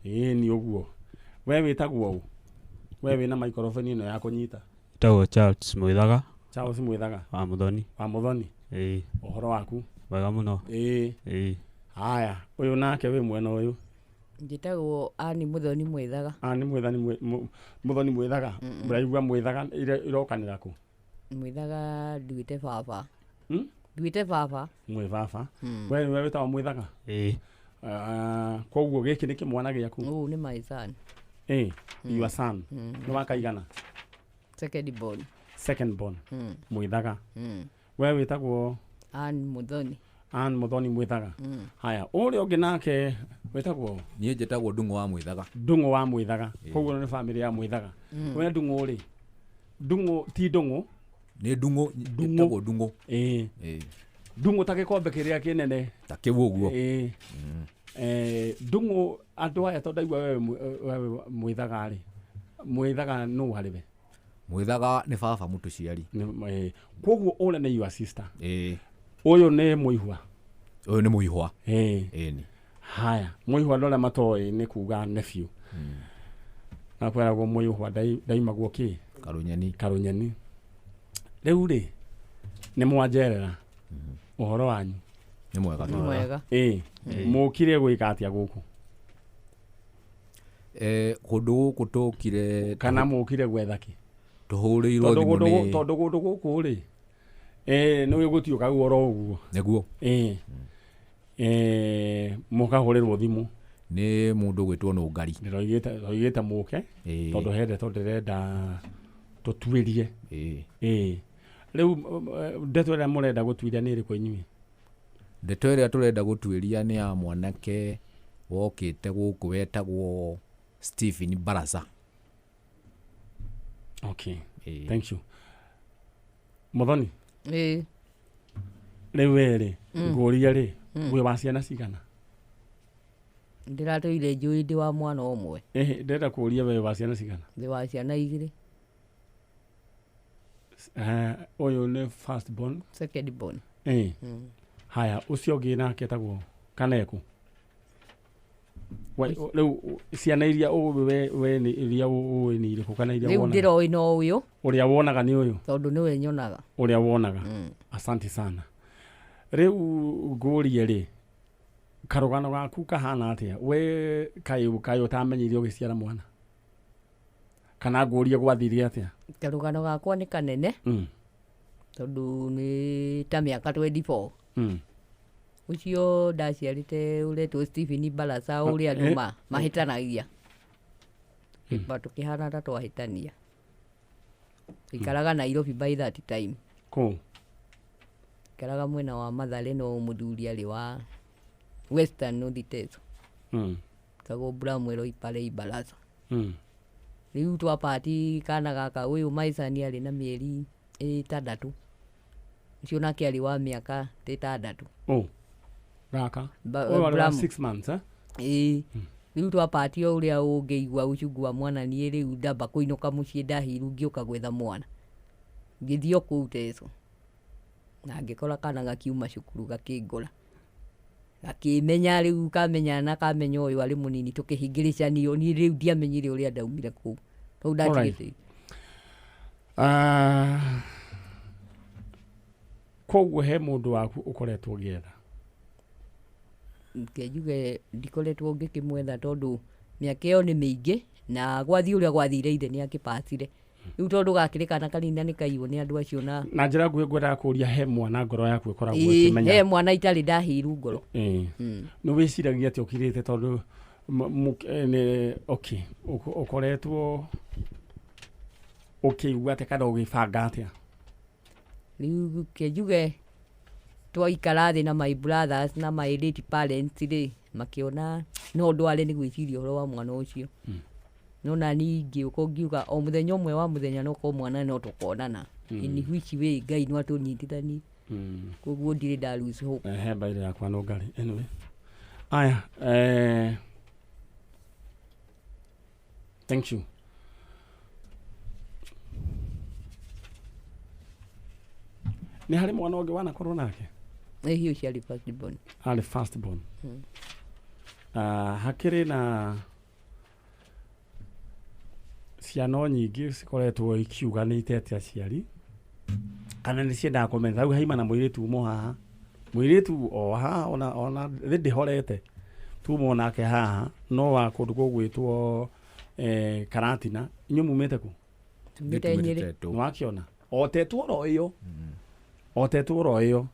Ni uguo. We witagwo u. We wina microphone ino ya kunyita. Tawo Charles Muithaga. Charles Muithaga. Wa Muthoni. Wa Muthoni. Uhoro waku. Wega muno. Haya, uyu nake we mwena uyu. Njitagwo Ani Muthoni Muithaga. Ani Muthoni Muithaga. Muraigua Muithaga irokanira ku. Muithaga nduite baba. Nduite baba. Mwe baba. We witagwo Muithaga. Koguo giki ni kimwana giaku. Ni my son. Your son. Ni wakaigana. Second born. Muithaga. We witagwo Ani Muthoni. Ani Muthoni Muithaga. Haya, uri ungi nake witagwo nie njitagwo Ndungu wa Muithaga. Ndungu wa Muithaga. Koguo ni family ya Muithaga. We Ndungu uri. Ndungu ti Ndungu. Ni Ndungu, njitagwo Ndungu. Ndungu ta gikombe kiria kinene. Ta kibuguo. Ndungu andu aya to ndaigua wewe Muithaga ri. Muithaga no hariwe. Muithaga ni baba mutu ciari. Koguo ule ni your sister. Uyu ni Muihwa. Uyu ni Muihwa. Ni. Haya, Muihwa ndole matoi ni kuga nephew. Na kwera Muihwa daimagwo ki? Karunyani. Riu ri ni mwanjerera. Uhoro wanyu. Ni mwega. Ni mwega. Mukire gwika atia guku? Kundu guku tukire kana mukire gwetha ki? Tuhurirwo thimu ni tondu gundu guku ri no gutiuka guoro uguo neguo mukahurirwo thimu ni mundu gwitwo no ngari ndiroigite muke tondu hende ndirenda tutwirie riu ndeto ria murenda gutwiria ni iriku inyui? Ndeto ria turenda gutwiria ni ya mwanake wokite guku wetagwo Stephen Barasa. Okay. Thank you. Muthoni. Riu ri nguria ri we wa ciana cigana? Ndiratoire njui ndi wa mwana umwe. Ndenda kuria we wa ciana cigana? Ndi wa ciana igiri. Uyu ni first born. Second born. Haya, ucio ngi nake etagwo Kaneku. Riu ciana iria we ni iria ni iriku kana iria wona? Riu ndiro ino uyu. Uria wonaga ni uyu. Tondu niwe nyonaga. Uria wonaga. Asante sana. Riu ngurie ri karugano gaku kahana atia? We kayo utamenyire ugiciara mwana? Kana ngurie gwathirie atia? Karugano gakwa ni kanene. Tondu ni ta miaka 24. Ucio ndaciarite uretwo Stephen Barasa uria andu mahitanagia. Tukihana ta twahitania. Ikaraga Nairobi by that time. Ikaraga mwena wa Mathare no muthuri ari wa Western North Teso. Kago Bramwero ipare Barasa. Riu twapati kana gaka uyu maicani ari na mieri 6. Ucio nake ari wa miaka 6. Gaka wala 6 months riu twapati uria ungeigua ucungu wa mwana ni riu ndamba kuinuka mucii ndahiru ngiuka gwetha mwana ngithio kuu Teso na ngikora kana gakiuma cukuru gakingura gakimenya riu kamenya na kamenya uyu ari munini tukihingiricanio ni riu ndiamenyire uria ndaumire kuu tou ndatigite koguo he mundu waku ukoretwo gietha? Ngejuge ndikoretwo ngikimwetha tondu miaka iyo ni mingi na gwathi uria gwathire ithe ni akipatire. Riu tondu gakirikana kanina ni kaiwo ni andu acio na njira ngwenda kuria he mwana ngoro yaku ikoragwo ikimenya he mwana itari ndahiru ngoro no wiciragia ati ukirite tondu okay ukoretwo ukiigua ati kana ugibanga atia? Riu kejuge twaikara thi na my brothers na my late parents ri makiona no ndware ni gwiciria horo wa mwana ucio no na ningi ukongiuga o muthenya umwe wa muthenya no ko mwana no tukonana ini which way Ngai no atunyitithani koguo ndire da lose hope baile yakwa no ngari anyway aya thank you. Ni hari mwana wangu wana corona yake? Hiyo si ali first born. Ali first born. Hakiri na ciana nyingĩ cikoretwo ikiuganĩte atĩ aciari kana nĩ ciendaga kũmenya hau haima na mũirĩtu umo haha mũirĩtu o haha ona ndĩhorete tumo nake haha no wa kũndũ gũgwĩtwo Karatina inyuĩ mumĩte kũ? Tumĩte Nyĩrĩ. Nĩwakiona otetwo ro ĩyo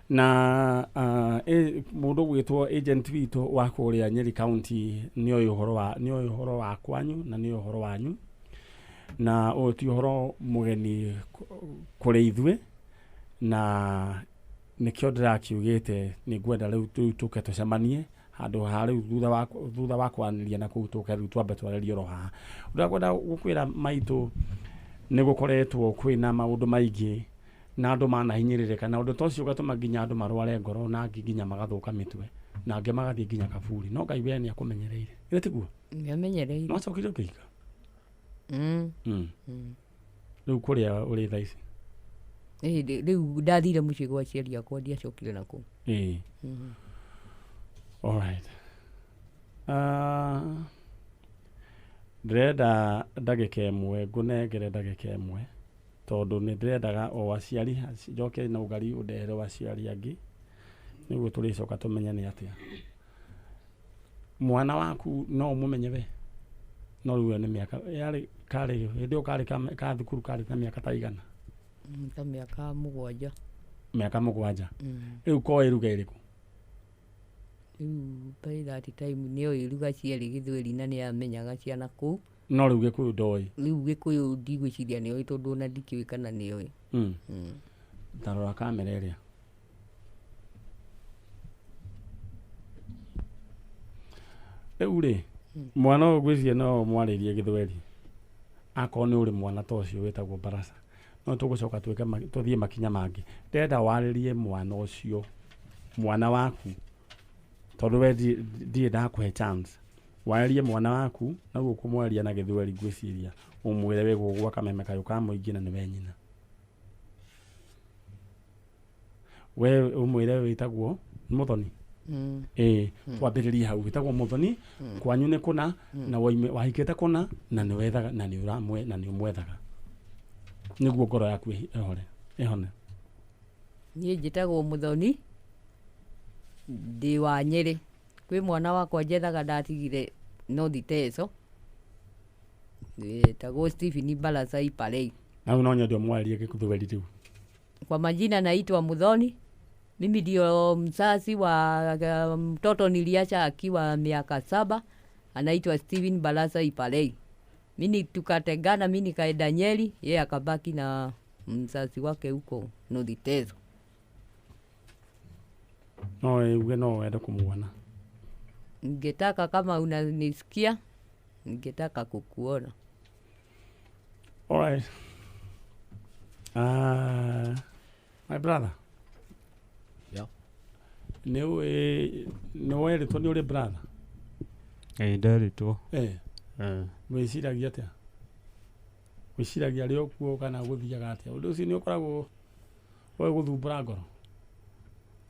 na mũndũ gwĩtwo agent witũ wa kũrĩa Nyĩrĩ county nĩoĩ ũhoro wa kwanyu na nĩoĩ ũhoro wanyu na ũyũ ti ũhoro mũgeni kũrĩ ithuĩ na nĩkĩo ndĩrakiugĩte nĩngwenda rĩu tũke tũcemanie handũ ha rĩu thutha wa kwanĩria na kũu tũke rĩu twambe twarĩrie oro haha. Ndĩrakwenda gũkwĩra maitũ nĩgũkoretwo kwĩna maũndũ maingĩ na andũ manahinyĩrĩrĩka na ũndũ ta ũcio ũgatũma nginya andũ marware ngoro na angĩ nginya magathũka mĩtwe na angĩ magathiĩ nginya kaburi no Ngai we nĩakũmenyereire ĩrĩ tiguo nĩamenyereire no cokire ũkĩika rĩu kũrĩa ũrĩ thaa ici rĩu ndathire mũciĩ gwa aciari akwa ndiacokire nakũu alright ndĩrenda ndagĩka ĩmwe ngũnengere ndagĩka ĩmwe tondũ nĩ ndĩrendaga o aciari njoke na ũgari ũndehere aciari angĩ nĩguo tũrĩcoka tũmenye nĩ atĩa mwana waku no ũmũmenye we no rĩu nĩ mĩaka yarĩ karĩ hĩndĩ ĩyo karĩ thukuru karĩ na mĩaka ta igana ta mĩaka 7 mĩaka 7 rĩu koĩ iruga ĩrĩkũ rĩu by that time nĩoĩ iruga ciarĩ Gĩthweri na nĩamenyaga ciana kũu no rĩu Gĩkũyũ ndoĩ rĩu Gĩkũyũ ndigwĩciria nĩoĩ tondũ ona ndikĩũĩ kana nĩoĩ tarora kamera ĩrĩa rĩu rĩ mwana ũyũ gwĩciria no mwarĩrie Gĩthweri akorwo nĩ ũrĩ mwana ta ũcio wĩtagwo Barasa no tũgũcoka tũthiĩ makinya mangĩ ndĩrenda warĩrie mwana ũcio mwana waku tondũ we ndiĩ ndakũhe chance warĩrie mwana waku na gũkũmwaria na Gĩthweri ngwĩciria ũmwĩre we gũgwa Kameme kayũ ka mũingĩ na nĩwe nyina we ũmwĩre wĩtagwo Mũthoni twambĩrĩrie hau wĩtagwo Mũthoni kwanyu nĩ kũna na wahikĩte kũna na nĩ wethaga na nĩ ũmwethaga nĩguo ngoro yaku ĩhone niĩ njĩtagwo Mũthoni ndĩ wa Nyĩrĩ kwĩ mwana wakwa njethaga ndatigire North Teso wĩtagwo Stephen Barasa Ipalei na no nyende mwarie Gĩthweri rĩu kwa majina naitwa Mũthoni. Mimi ndio mzazi wa mtoto niliacha akiwa miaka 7 anaitwa Stephen Barasa Ipalei. Mimi tukatengana, mimi nikaenda Nyeri, yeye akabaki na mzazi wake huko North Teso. No wenda kumuona. Ningetaka kama unanisikia, ningetaka kukuona. All right. My brother. Yeah. No eritwo nĩ ũrĩ brother. Nderitwo. Wĩciragia atĩa? Wĩciragia rĩo kuo kana gũthiaga atĩa? Ũndũ ũcio nĩ ũkoragwo we gũthumbũra ngoro.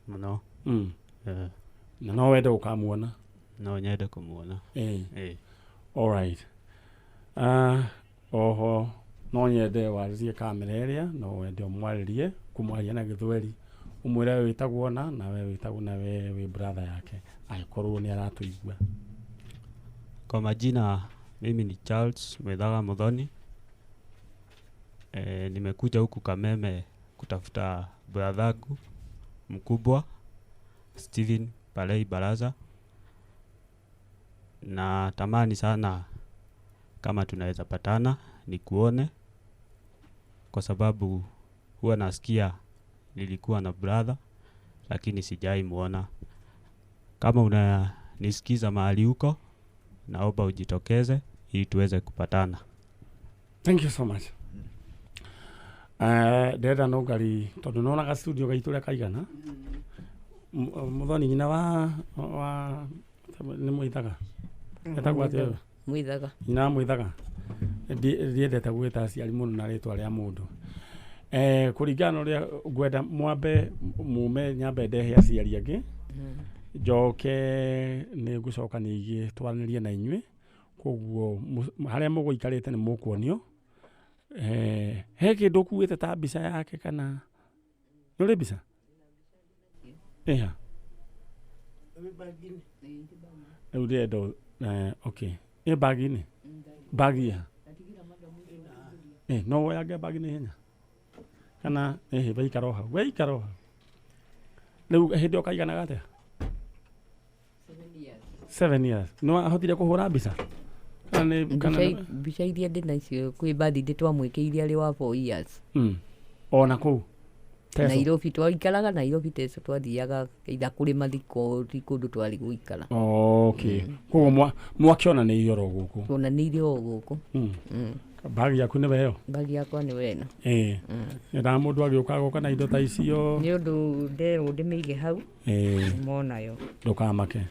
Mũno. Na no wende ũkamuona. No nyende kumuona. All right. Oho no nyende warĩrie kamera ĩrĩa no wende ũmwarĩrie kumwaria na Gĩthweri umwĩre wĩtagwo na we wĩtagwo na we wĩ brother yake agĩkorwo nĩ aratũigua. Kwa majina mimi ni Charles Mwethaga Mũthoni. Nimekuja huku Kameme kutafuta brotherku mkubwa Stephen Palei Barasa, na tamani sana kama tunaweza patana nikuone, kwa sababu huwa nasikia nilikuwa na brother lakini sijai muona. Kama unanisikiza mahali huko, naomba ujitokeze ili tuweze kupatana. Thank you so much. Ndĩrenda no ngari tondũ nonaga studio gaitũ ũrĩa kaigana. Mũthoni nyina wa nĩ Mwithaga. Etagwo atĩa? Mwithaga. Nyina Mwithaga. Ndiendete gwĩta aciari mũno na rĩtwa rĩa mũndũ. Kũringana ũrĩa ngwenda mwambe mume nyambe ndehe aciari angĩ. Njoke nĩ ngũcoka ningĩ twaranĩrie na inyuĩ koguo haria muguikarite ni mukuonio he kindu kuite ta mbica yake kana nuri mbica eha Udedo okay bagini bagia no woyage bagini henya kana baikaroha leu hindi okaigana gate 7 years no ahotire kuhura mbica mbica iria ndĩ nacio kwĩ bathi ndĩ twamwĩkĩire arĩ wa 4 years ona kũu Nairobi twaikaraga Nairobi teso twathiaga either kũrĩma thikũ kũndũ twarĩ gũikara okay koguo mwakĩonanĩirie oro gũkũ tuonanĩirie o gũkũ bagi yaku nĩ weo bagi yakwa nĩ wena nda mũndũ agĩũka kana indo ta icio nĩ ũndũ nderwo ndĩmĩige hau monayo ndũkamake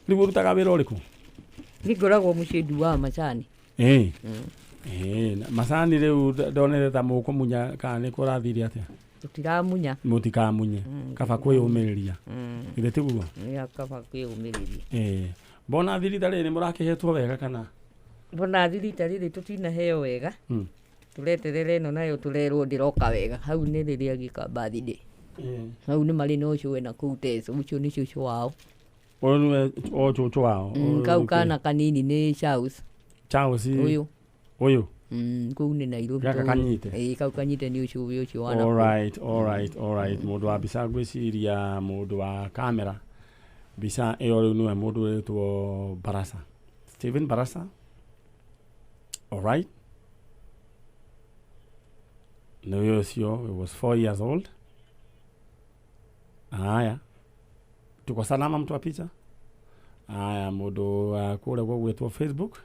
rĩu ũrutaga wĩra ũrĩkũ nĩ ngoragwo mũciĩ Nduwa macani macani rĩu ndonete ta mũkũmunya kana nĩ kũrathire atĩa tutiramunya mũtikamunye kaba kwĩyũmĩrĩria githĩ tiguo kaba kwĩyũmĩrĩria bona thirita rĩrĩ mũrakĩhetwo wega kana bona thirita rĩrĩ tũtinaheo wega tũreterera ĩno nayo tũrerwo ndĩroka wega hau nĩ rĩrĩa gĩkamba thindĩ hau nĩ marĩ na ũcio wena kũu teso ũcio nĩ cũcũ wao cũcũ wao kau kana kanini nĩ Charles ũyũ kũu nĩ Nairobi gaka kanyite kau kanyite nĩ ũcio wana alright mũndũ wa mbica ngwĩciria mũndũ wa kamera mbica ĩyo rĩu nĩwe mũndũ wĩtwo Barasa Steven Barasa alright nĩwe ũcio was 4 years old haya tuko salama mtu wa picha haya mũndũ kũrĩa gwĩtwo Facebook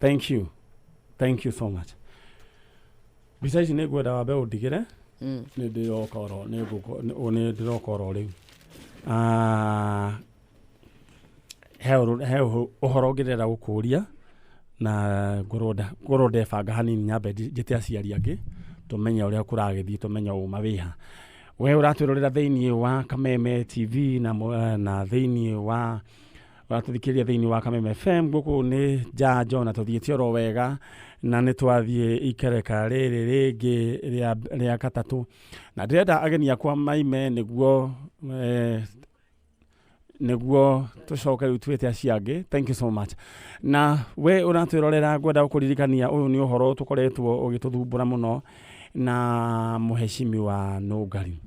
thank you so much mbica ici nĩ ngwenda wambe ũndigĩre nĩ ndĩroka oro rĩu he ũhoro ngĩrenda gũkũria na ngorwo ndebanga hanini nyambe njĩte aciari angĩ tũmenye ũrĩa kũragĩthiĩ tũmenye ũma wĩha we ũratwĩrorera thĩinĩ wa Kameme TV na thĩinĩ wa ũratũthikĩrĩria thĩinĩ wa Kameme FM gũkũ nĩ Njanjo na tũthiĩte oro wega na nĩ twathiĩ ikereka rĩrĩ rĩngĩ rĩa gatatũ na ndĩrenda ageni akwa maime nĩguo tũcoke rĩu twĩte acio angĩ thank you so much na we ũratwĩrorera ngwenda gũkũririkania ũyũ nĩ ũhoro tũkoretwo ũgĩtũthumbũra mũno na mũheshimi wa Nũngari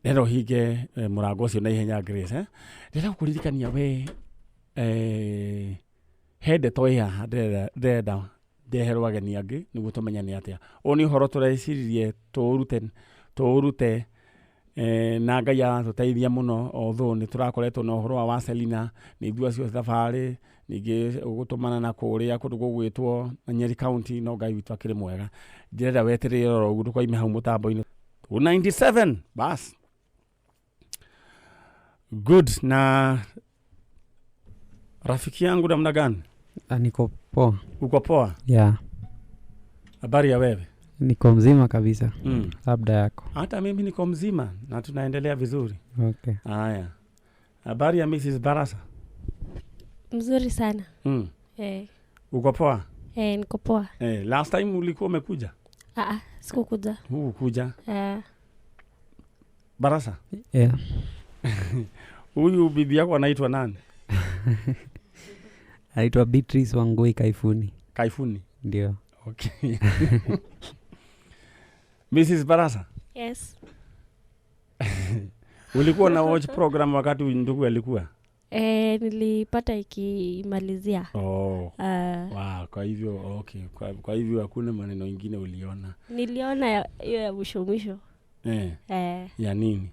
ndĩrenda hinge mũrango ũcio na ihenya Grace ndĩrenda gũkũririkania we hende toĩ haha ndĩrenda ndeherwo ageni angĩ nĩguo tũmenya nĩ atĩa ũyũ nĩ ũhoro tũreciririe tũũrute na Ngai aratũteithia mũno although nĩ tũrakoretwo na ũhoro wa Selina nĩ ithuĩ acio thabarĩ ningĩ gũtũmana na kũrĩa kũndũ gũgwĩtwo Nyeri County no Ngai witũ akĩrĩ mwega ndĩrenda weterere oro ũguo tũkoime hau mũtambo-inĩ 97 bas good na rafiki yangu namna gani niko poa uko poa yeah habari ya wewe niko mzima kabisa labda yako hata mimi niko mzima na tunaendelea vizuri okay haya habari ya Mrs. Barasa mzuri sana uko poa niko poa last time ulikuwa umekuja sikukuja kuja Barasa yeah huyu bibi yako anaitwa nani anaitwa Beatrice Wangui Kaifuni ndio okay Mrs. Barasa yes ulikuwa na watch program wakati ndugu alikuwa nilipata ikimalizia wow kwa hivyo okay kwa hivyo hakuna maneno mengine uliona niliona hiyo ya mwisho ya nini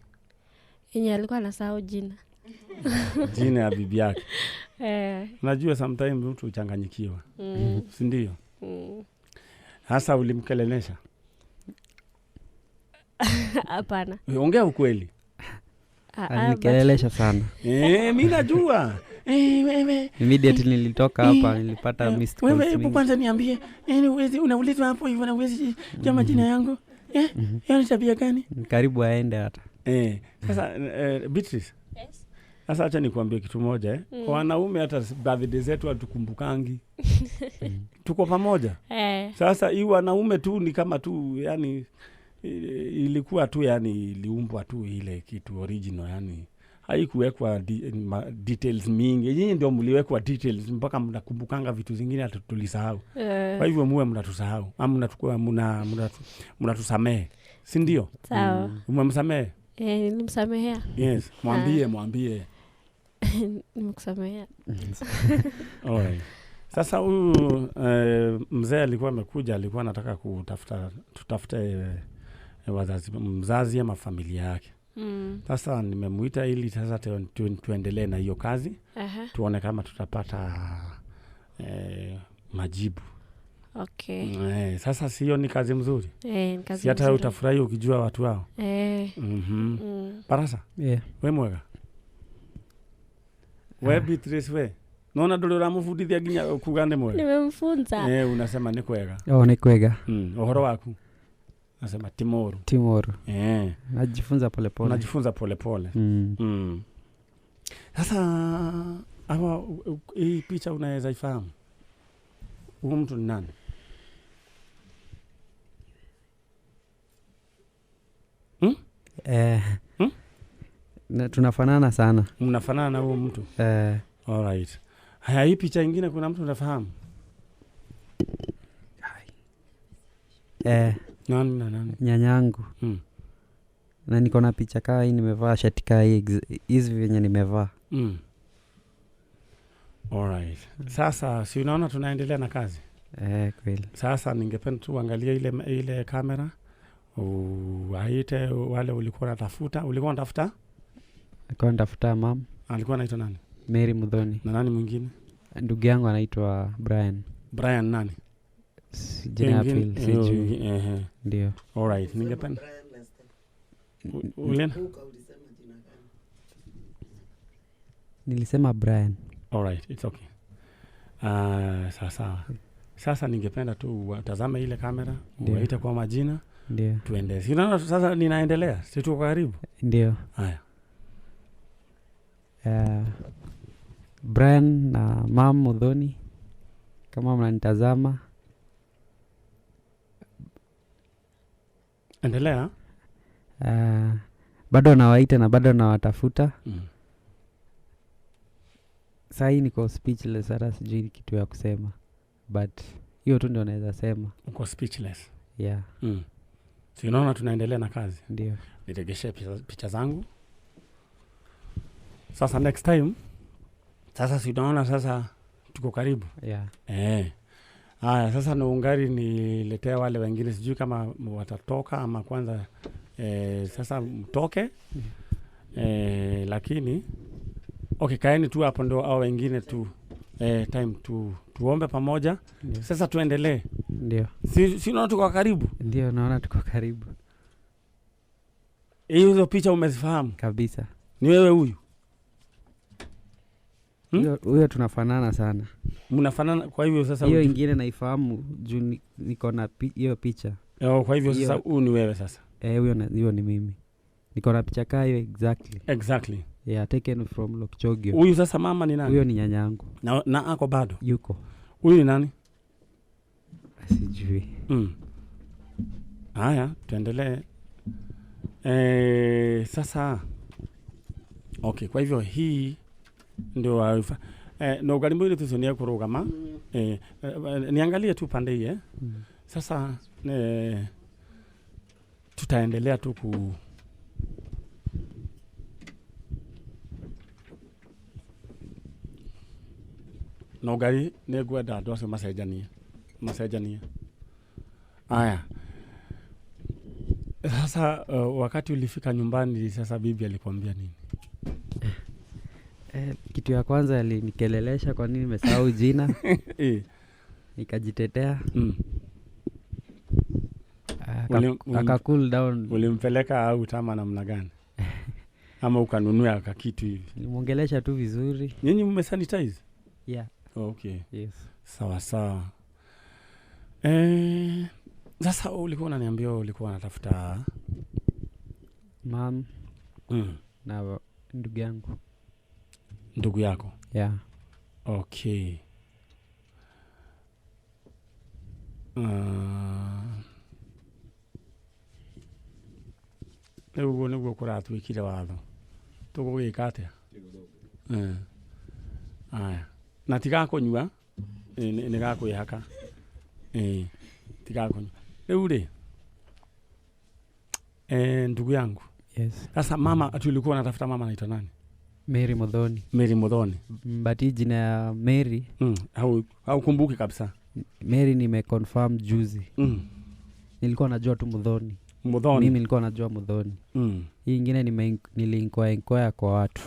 yenye alikuwa anasahau jina ya bibi yake najua sometimes mtu uchanganyikiwa si ndio hasa ulimkelelesha hapana ongea ukweli alikelelesha sana mimi najua immediately nilitoka hapa nilipata missed calls wewe hebu kwanza niambie unaulizwa hapo hivyo na uwezi jama jina yangu hiyo ni tabia gani karibu aende hata sasa Beatrice yes Sasa acha nikwambie kitu moja wanaume hata birthday zetu hatukumbukangi. Tuko pamoja. Sasa hii wanaume tu ni kama tu yani ilikuwa tu yani iliumbwa tu ile kitu original yani haikuwekwa details mingi. Yeye ndio mliwekwa details mpaka mnakumbukanga vitu zingine hata tulisahau. Kwa hivyo muwe mnatusahau ama mnatukua mnatusamee. Si ndio? Sawa. Umemsamee? Nilimsamehea. Yes, mwambie. Nimekusamehea. Alright. Sasa huyu mzee alikuwa amekuja, alikuwa anataka tutafute wazazi, mzazi ama familia yake. Sasa nimemuita ili sasa tuendelee na hiyo kazi. Tuone kama tutapata majibu. Okay. Sasa sio ni kazi mzuri? Ni kazi. Si hata utafurahi ukijua watu wao. Barasa? Yeah. We mwega? We Beatrice we? Naona dole ramufundithia ginya kugane mwega? Nimemfunza. Unasema ni kwega. Ni kwega. Uhoro waku? Nasema Timoru. Najifunza polepole. Unajifunza polepole. Sasa hawa hii picha unaweza ifahamu? Huyu mtu ni nani? Tunafanana sana. Mnafanana na huyo mtu? Alright. Haya, hii picha nyingine kuna mtu unafahamu? Nani? Nyanyangu. Na niko na picha kaa hii, nimevaa shati kaa hizi venye nimevaa. Alright. Sasa si unaona tunaendelea na kazi? Kweli. Sasa ningependa tu angalia ile kamera. Aite wale ulikuwa unatafuta. Ulikuwa unatafuta? Alikuwa natafuta mama. Alikuwa anaitwa nani? Mary Mudhoni. Na nani mwingine? Ndugu yangu anaitwa Brian. Brian nani? Jina ya pili sijui. Ndio. Alright, ningependa. Ulena? Nilisema Brian. Alright, it's okay. Sasa ningependa tu watazame ile kamera, uwaite kwa majina. Ndio. Tuende. Sasa ninaendelea. Si tuko karibu? Ndio. Haya. Brian na Mam Mudhoni, kama mnanitazama. Endelea. Bado nawaita na bado nawatafuta. Saa hii niko speechless, hata sijui kitu ya kusema. But hiyo tu ndio naweza sema. Uko speechless? Yeah. Si unaona tunaendelea na kazi? Ndio. Niregeshe picha zangu. Sasa next time. Sasa si unaona sasa tuko karibu? Yeah. Haya, sasa naungari niletea wale wengine, sijui kama watatoka ama kwanza sasa mtoke. Lakini okay, kaeni tu hapo ndo au wengine tu time tuombe pamoja. Yeah. Sasa tuendelee. Ndio. Si unaona tuko karibu? Ndio, naona tuko karibu. Hizo picha umezifahamu? Kabisa. Ni wewe huyu? Huyo tunafanana sana. Mnafanana, kwa hivyo sasa hiyo ingine naifahamu juu niko na hiyo picha. Kwa hivyo sasa huyu ni wewe sasa? Huyo ni mimi. Niko na picha kaa hiyo exactly. Yeah, taken from Lokchogio. Huyu sasa mama ni nani? Huyo ni nyanyangu. Na ako bado? Yuko. Huyu ni nani? Sijui. Haya, tuendelee. Sasa okay, kwa hivyo hii ndio no galimbo ile tusonia kurugama. Niangalie tu pande hii Sasa tutaendelea tu no gari negwenda ndo masejania. Haya. Sasa wakati ulifika nyumbani sasa bibi alikwambia nini? Kitu ya kwanza alinikelelesha kwa nini nimesahau jina. Nikajitetea. Aka cool down. Ulimpeleka au tama namna gani? Ama ukanunua kitu hivi? Nimuongelesha tu vizuri. Nyinyi mmesanitize? Yeah. Okay. Yes. Sawa. Sasa ulikuwa unaniambia ulikuwa unatafuta mam na ndugu yangu. Ndugu yako? Yeah. Okay. Nĩguo nĩguo kũratwĩkire watho. Tũgũgĩka atĩa? Aya. Na tigakũnyua, nĩ gakwĩhaka. Tigakũnyua. Rĩu rĩ, ndugu yangu. Yes. Sasa mama, tulikuwa natafuta mama anaitwa nani? Mary Muthoni. Mary Muthoni. But hii jina ya Mary haukumbuki kabisa? Mary nimeconfirm juzi. Nilikuwa najua tu Muthoni. Mimi nilikuwa najua Muthoni. Hii ingine niliinquire kwa watu.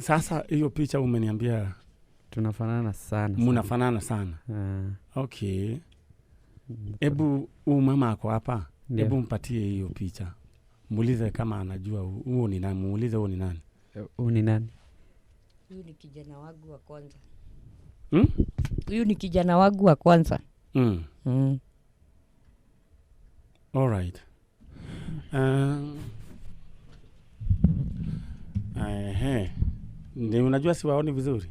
Sasa hiyo picha umeniambia tunafanana sana. Mnafanana sana. Okay. Ebu mama ako hapa. Ebu mpatie hiyo picha. Muulize kama anajua huo ni nani. Muulize huo ni nani. Huo ni nani? Huyu ni kijana wangu wa kwanza. Huyu ni kijana wangu wa kwanza. All right. Ndio unajua siwaoni vizuri.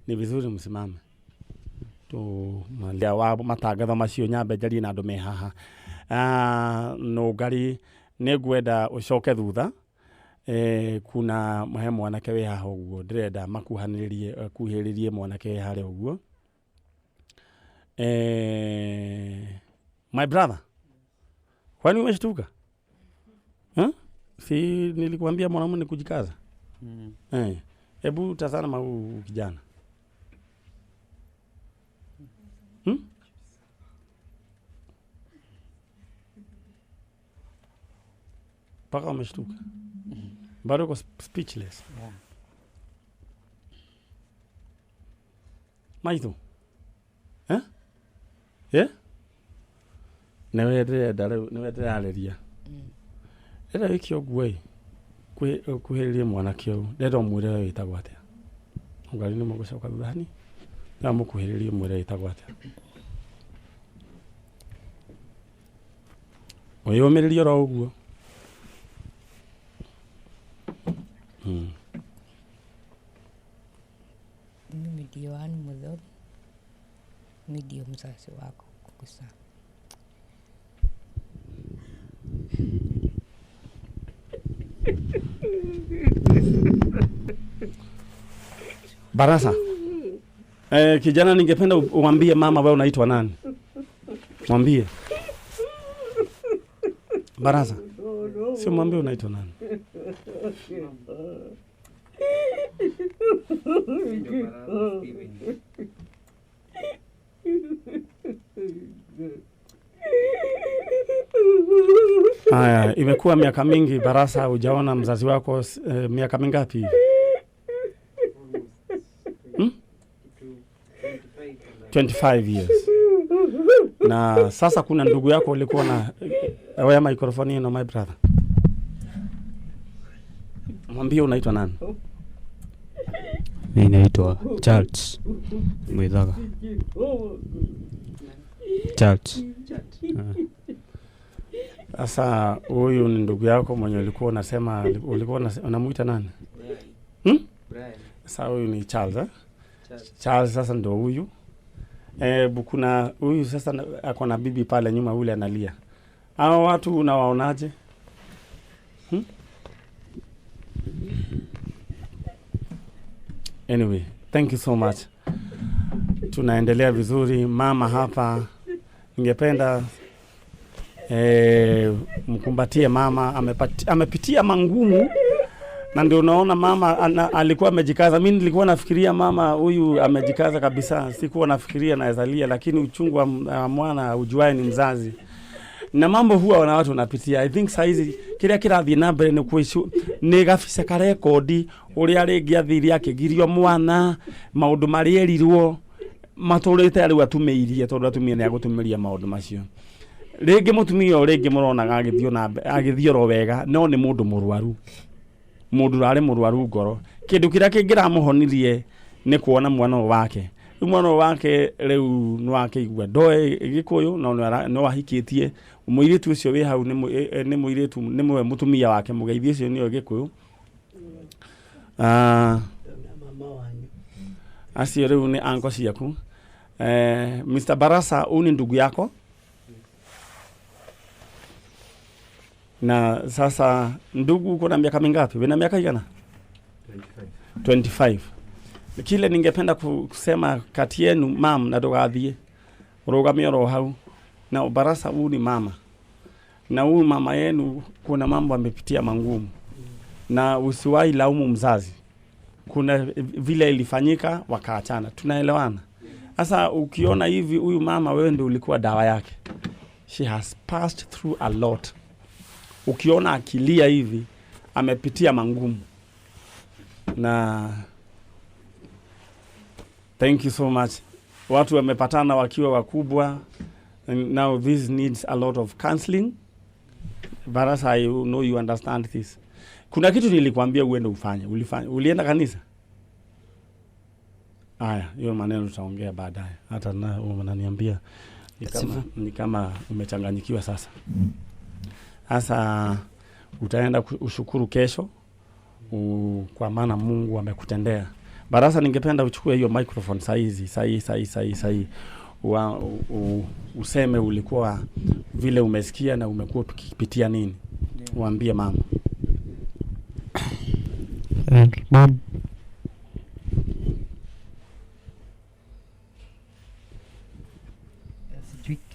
Ni vizuri msimame. To malia wa matangatho macio nyambe njari na andu me haha. No ngari nĩngwenda ucoke thutha. Kuna mwanake we haha uguo ndirenda kuhĩrĩrie mwanake we harĩa uguo. My brother, kwani umeshtuka? Si nilikwambia mwanamume ni kujikaza? Hebu tazama huyu kijana. Paka umeshtuka? Bado uko speechless. Maitho. Niwe aleria. Era wiki ogwe kuhĩrĩrie mwanake ũyũ. Ndenda mwĩre wewe wĩtagwo atĩa. Ngali nĩ mũgũcoka thani. Na mũkuhĩrĩrie mwĩre wĩtagwo atĩa. Oyũmĩrĩrie ro ũguo. Mimi ndio Ann Muthoni. Mimi ndio mzazi wako kukusa. Barasa. Kijana ningependa uambie mama wewe unaitwa nani? Mwambie. Barasa. Sio mwambie unaitwa nani? Haya, imekuwa miaka mingi Barasa hujaona mzazi wako. Miaka mingapi? 25 years. Na sasa kuna ndugu yako ulikuwa na wewe microphone na my brother. Mwambie unaitwa nani? Mimi naitwa Charles Mwidhaga. Charles. Sasa huyu ni ndugu yako mwenye ulikuwa unasema ulikuwa unamuita nani? Brian. Sasa huyu ni Charles. Charles sasa ndio huyu. Kuna huyu sasa ako na bibi pale nyuma ule analia. Hao watu unawaonaje? Anyway, thank you so much. Tunaendelea vizuri. Mama hapa ningependa mkumbatie mama. Amepitia mangumu na ndio unaona mama alikuwa amejikaza. Mimi nilikuwa nafikiria mama huyu amejikaza kabisa. Sikuwa nafikiria naezalia, lakini uchungu wa mwana ujuae ni mzazi. Na mambo huwa wana watu wanapitia. I think saizi kila kirathi nambere ni kuishu ni gafisa ka rekodi uri aringi athiri akigirio mwana maundu mari erirwo maturite ari atumeirie tondu atumia ni agutumiria maundu macio. Ringi mutumia ringi muronaga agithio ro wega no ni mundu murwaru. Mundu rari murwaru ngoro. Kindu kiria kingira muhonirie ni kuona mwana wake. Mwana wake riu no akigwa ndoe Gikuyu no ahikitie muiritu ucio wi hau ni muiritu ni mwe mutumia wake mugeithie ucio ni Gikuyu. Acio riu ni anko ciaku. Mr. Barasa, uni ndugu yako? Na sasa ndugu uko na miaka mingapi? Wewe na miaka gani? 25. Kile ningependa kusema kati yenu mam na dogathie. Urogamia roho hau. Na Barasa huu ni mama. Na huu mama yenu kuna mambo amepitia mangumu. Na usiwahi laumu mzazi. Kuna vile ilifanyika wakaachana. Tunaelewana. Sasa ukiona hivi huyu mama wewe ndio ulikuwa dawa yake. She has passed through a lot. Ukiona akilia hivi amepitia mangumu. Na thank you so much. Watu wamepatana wakiwa wakubwa. And now this needs a lot of counseling. Barasa, I know you understand this. Kuna kitu nilikwambia uende ufanye. Ulienda kanisa? Haya, hiyo maneno tutaongea baadaye. Hata na unaniambia ni kama umechanganyikiwa sasa. Sasa utaenda ushukuru kesho kwa maana Mungu amekutendea. Barasa, ningependa uchukue hiyo microphone sahihi. Useme ulikuwa vile umesikia na umekuwa ukipitia nini. Waambie mama. Mom.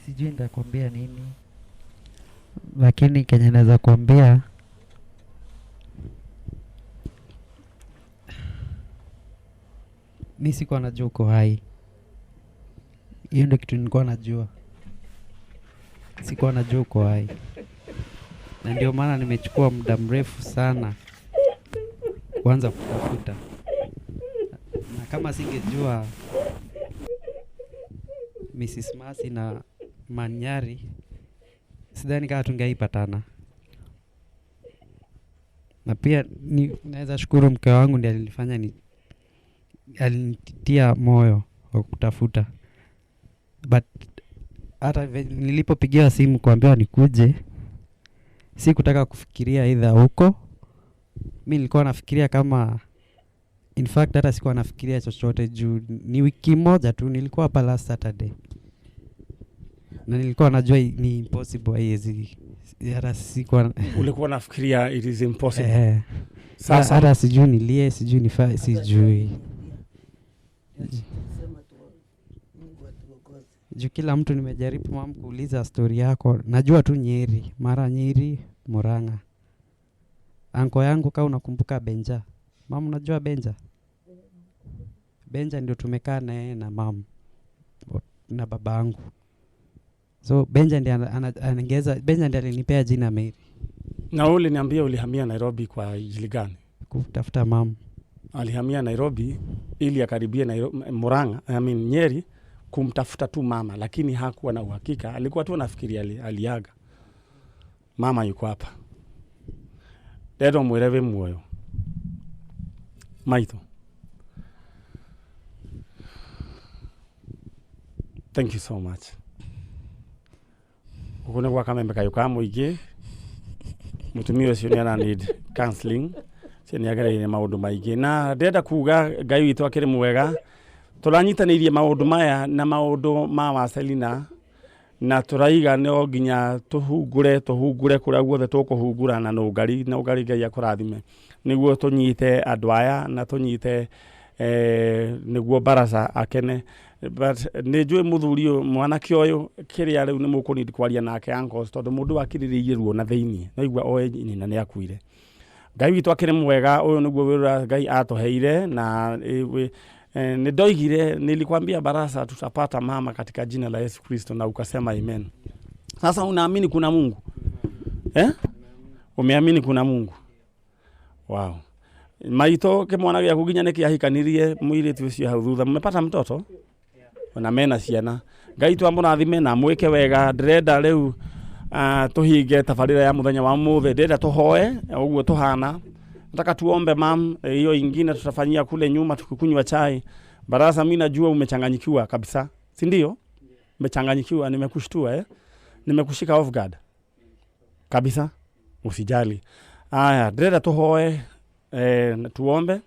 Sijui nitakwambia nini. Lakini kenye naweza kuambia mimi sikuwa najua uko hai. Hiyo ndio kitu nilikuwa najua. Sikuwa najua uko hai. Na ndio maana nimechukua muda mrefu sana kuanza kutafuta. Na kama singejua Mrs. Masi na Manyari, sidhani kama tungeipatana. Na pia naweza shukuru mke wangu ndiye alinifanya alinitia moyo wa kutafuta. But hata nilipopigia simu kuambiwa nikuje, si kutaka kufikiria either huko. Mimi nilikuwa nafikiria kama, in fact hata sikuwa nafikiria chochote juu ni wiki moja tu nilikuwa hapa last Saturday. Na nilikuwa najua ni impossible hizi. Hata sikuwa ulikuwa nafikiria it is impossible. Sasa hata sijui nilie, sijui nifanye, sijui. Juu kila mtu nimejaribu mama kuuliza story yako. Najua tu Nyeri, mara Nyeri, Murang'a. Anko yangu kama unakumbuka Benja. Mama unajua Benja? Benja ndio tumekaa naye na mama na babangu. So Benja ndiye anaongeza, Benja ndiye alinipea jina Mary. Na uliniambia ulihamia Nairobi kwa ajili gani? Kutafuta mama. Alihamia Nairobi ili akaribie Murang'a, Nyeri kumtafuta tu mama, lakini hakuwa na uhakika. Alikuwa tu anafikiria aliaga. Mama yuko hapa. Dedo mwerewe mwoyo. Maito. Thank you so much. Ukune kwa Kameme kayuka muigi. Mutumia ucio ni ana need counseling. Sini agere maundu maigi na ndenda kuga Ngai witu akiri mwega. Turanyitanirie maundu maya na maundu ma Waselina na turaiga no nginya tuhungure kuria guothe tukuhungura na nugari Ngai akurathime niguo tunyite andu aya na tunyite niguo Barasa akene. But nejwe muthuri mwanake uyu kiria riu ni mukunidi kwaria nake ankos tondu mundu akiriririe ruo na theini no igwa oe nyina ni akuire. Ngai witu akiri mwega uyu niguo wira Ngai atuheire na nidoigire nilikwambia Barasa tutapata mama katika jina la Yesu Kristo na ukasema amen. Sasa unaamini kuna Mungu? Umeamini kuna Mungu? Wow. Maito kimwana gya kuginya niki ahikanirie mwili tucio hau thutha mmepata mtoto? Na mena ciana. Ngai twamurathime na mwike wega ndrenda riu tuhinge tabarira ya muthenya wa muthe ndenda tuhoe uguo tuhana. Nataka tuombe mam, hiyo ingine tutafanyia kule nyuma tukikunywa chai. Barasa mimi najua umechanganyikiwa kabisa. Si ndio? Umechanganyikiwa nimekushtua Nimekushika off guard kabisa, usijali. Aya, dreda tuhoe, tuombe.